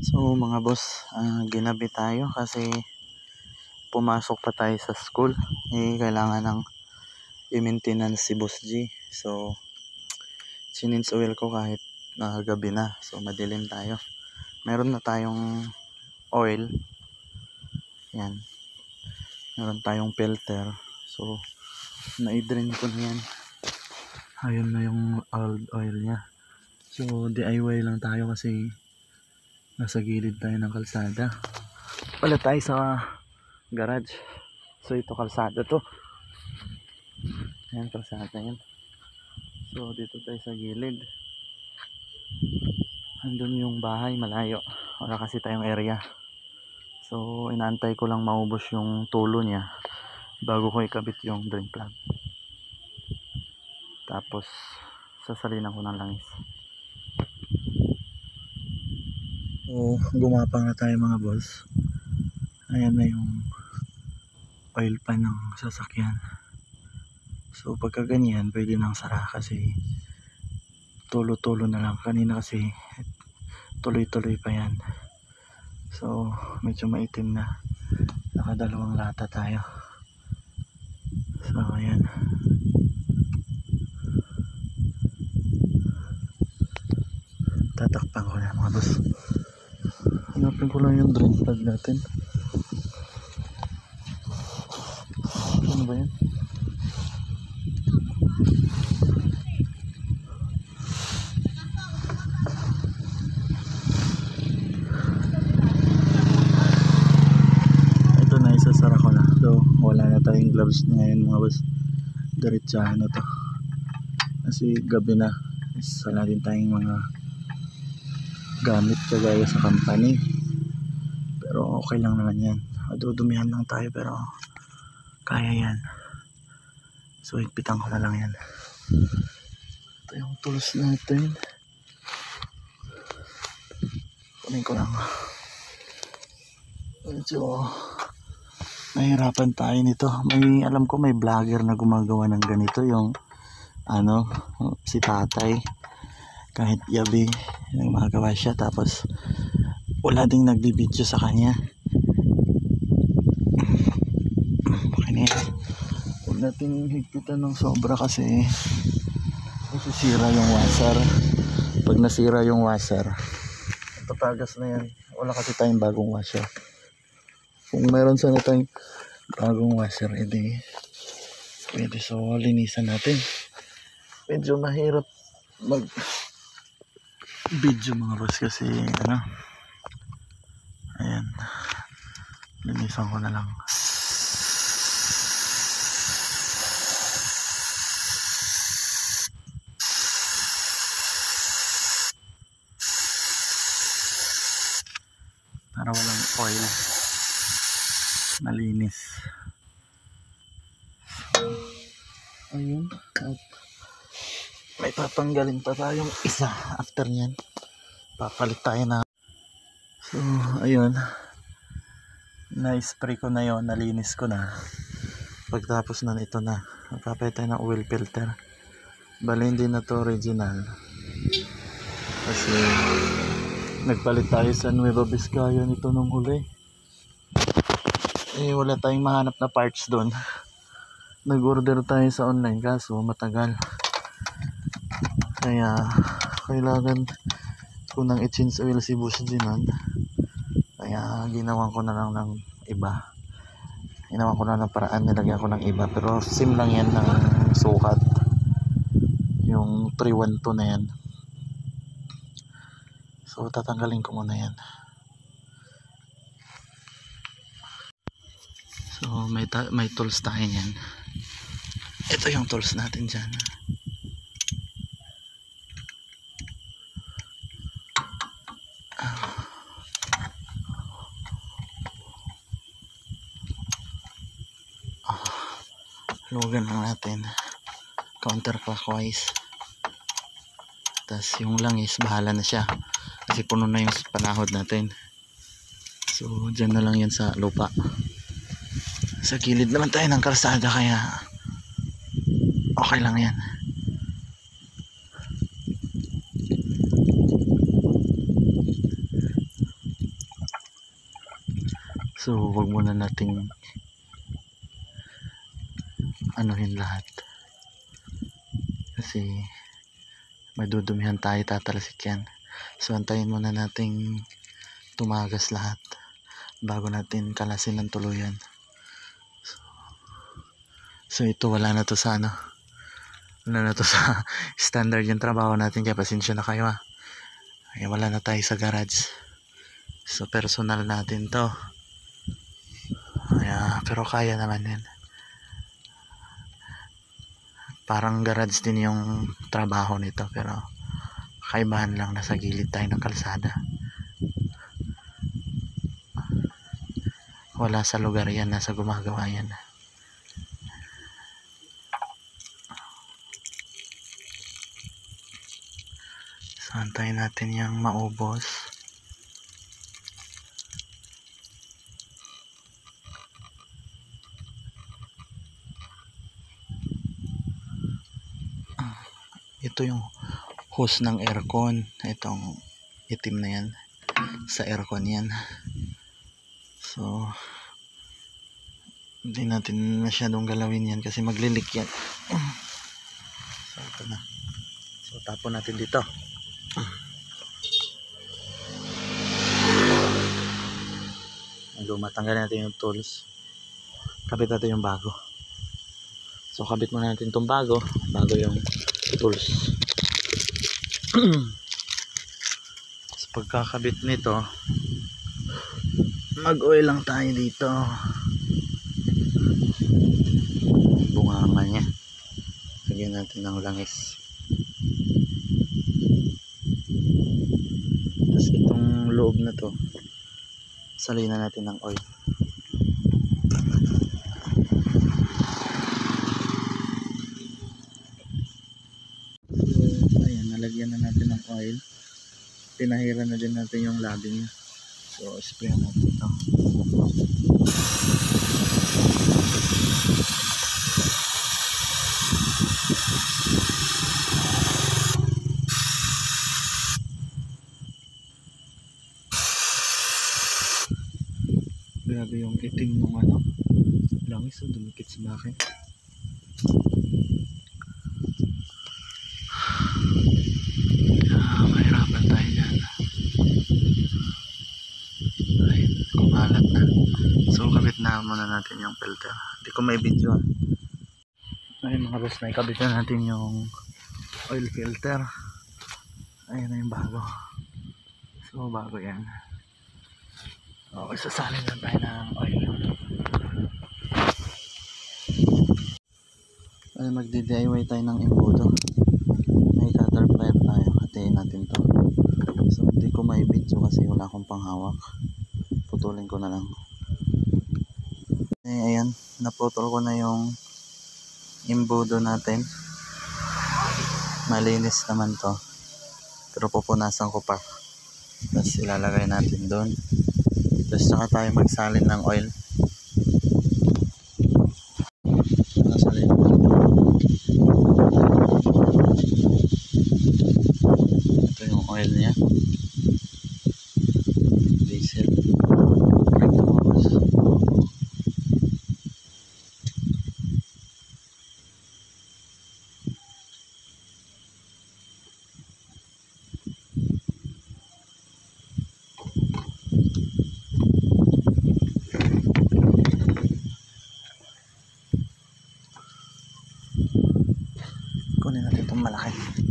So mga boss, ginabi tayo kasi pumasok pa tayo sa school. Kailangan ng i-maintenance si Boss G. So sinins oil ko kahit gabi na. So madilim tayo. Meron na tayong oil. Yan. Meron tayong filter. So na-drain ko na yan. Ayun na yung old oil niya. So DIY lang tayo kasi nasa gilid tayo ng kalsada. Wala tayo sa garage. So ito kalsada to. Ayan kalsada yan. So dito tayo sa gilid. Andun yung bahay malayo. Wala kasi tayong area. So inaantay ko lang maubos yung tulo niya bago ko ikabit yung drain plug. Tapos sasalinan ko ng langis. So gumapang na tayo mga boss. Ayan na yung oil pan ng sasakyan. So pagka ganyan pwede nang sara kasi tulo-tulo na lang. Kanina kasi tuloy-tuloy pa yan. So medyo maitim na. Nakadalawang lata tayo. So ayan. Tatakpan ko na mga boss. Hanapin ko lang yung drain plug natin. Ano ba yan? Ito na, isasara ko na. So wala na tayong gloves na ngayon mga boss. Diretsahan na to. Kasi gabi na. Wala din tayong mga gamit kagaya sa company. Pero okay lang naman yan. Madudumihan lang tayo pero kaya yan. So higpitan ko na lang yan. Ito yung tools natin. Kunin ko lang. Medyo nahirapan tayo nito. Alam ko may vlogger na gumagawa ng ganito. Yung si tatay. Kahit yabi magawa siya. Tapos wala ding nagbibideo sa kanya. Bakit na yan? Huwag natin higpitan ng sobra kasi masisira yung washer. Pag nasira yung washer, tatagas na yan. Wala kasi tayong bagong washer. Kung meron sana tayong bagong washer, edi pwede. So linisan natin. Medyo mahirap mag video mga boss kasi ayan, linisan ko na lang. Para walang oil, malinis. Ayun, at may tatanggalin pa tayong isa after nyan. Papalit tayo na. So ayun, na-spray ko na yon, nalinis ko na. Pagtapos na ito na, magpapalit tayo ng oil filter. Bali hindi na to original kasi nagpalit tayo sa Nueva Vizcaya nito nung huli. Wala tayong mahanap na parts doon. Nag-order tayo sa online kaso matagal. Kaya kailangan ko nang i-change oil si Boss G nun. Kaya ginawan ko na lang ng iba. Ginawan ko na ng paraan, nilagyan ko ng iba. Pero sim lang yan ng sukat. Yung 312 na yan. So tatanggalin ko muna yan. So may tools tayo yan. Ito yung tools natin dyan. Lugan lang natin counterclockwise. Tapos yung langis bahala na siya kasi puno na yung panahod natin. So dyan na lang yan sa lupa. Sa gilid naman tayo ng kalsada kaya okay lang yan. So wag muna nating anuhin lahat kasi madudumihan tayo, tatalsik yan. So antayin muna nating tumagas lahat bago natin kalasin ng tuluyan. So ito wala na to sa sa standard yung trabaho natin, kaya pasensya na kayo ha. Ay, wala na tayo sa garage, so personal natin to. Ay, pero kaya naman yan. Parang garage din yung trabaho nito, pero kaibahan lang, nasa gilid tayo ng kalsada. Wala sa lugar yan, nasa gumagawa yan. So antayin natin yung maubos. Ito yung hose ng aircon, itong itim na yan, sa aircon yan. So hindi natin masyadong galawin yan kasi maglilik yan. So ito na, so tapon natin dito. Luma, tanggalin natin yung tools, kabit natin yung bago. So kabit muna natin itong bago yung tools. So pagkakabit nito, mag oil lang tayo dito. Bunganga nya, lagyan natin ng langis. Tapos itong loob na to, salinan natin ng oil. So ayan, nalagyan na natin ng oil, pinahiran na din natin yung labi niya. So spray natin ito. Grabe yung itim ng langis, dumikit sa akin. Mahirapan tayo dyan. Ayun, kumalat na. So kabit na muna natin yung filter. Hindi ko may video. Ayun mga boss, naikabit na natin yung oil filter. Ayun na yung bago. So bago yan. Okay, sasalin lang tayo ng oil. Ay, magdi-DIY tayo ng imbudo. May cutter plier tayo, hatiin natin to. So hindi ko may video kasi wala akong panghawak, putulin ko na lang. Ayan, naputol ko na yung imbudo natin. Malinis naman to, pero pupunasan ko pa, tapos ilalagay natin doon. Tapos saka tayo magsalin ng oil. Salin. Ito yung oil niya, diesel. Kunin natin itong malaki.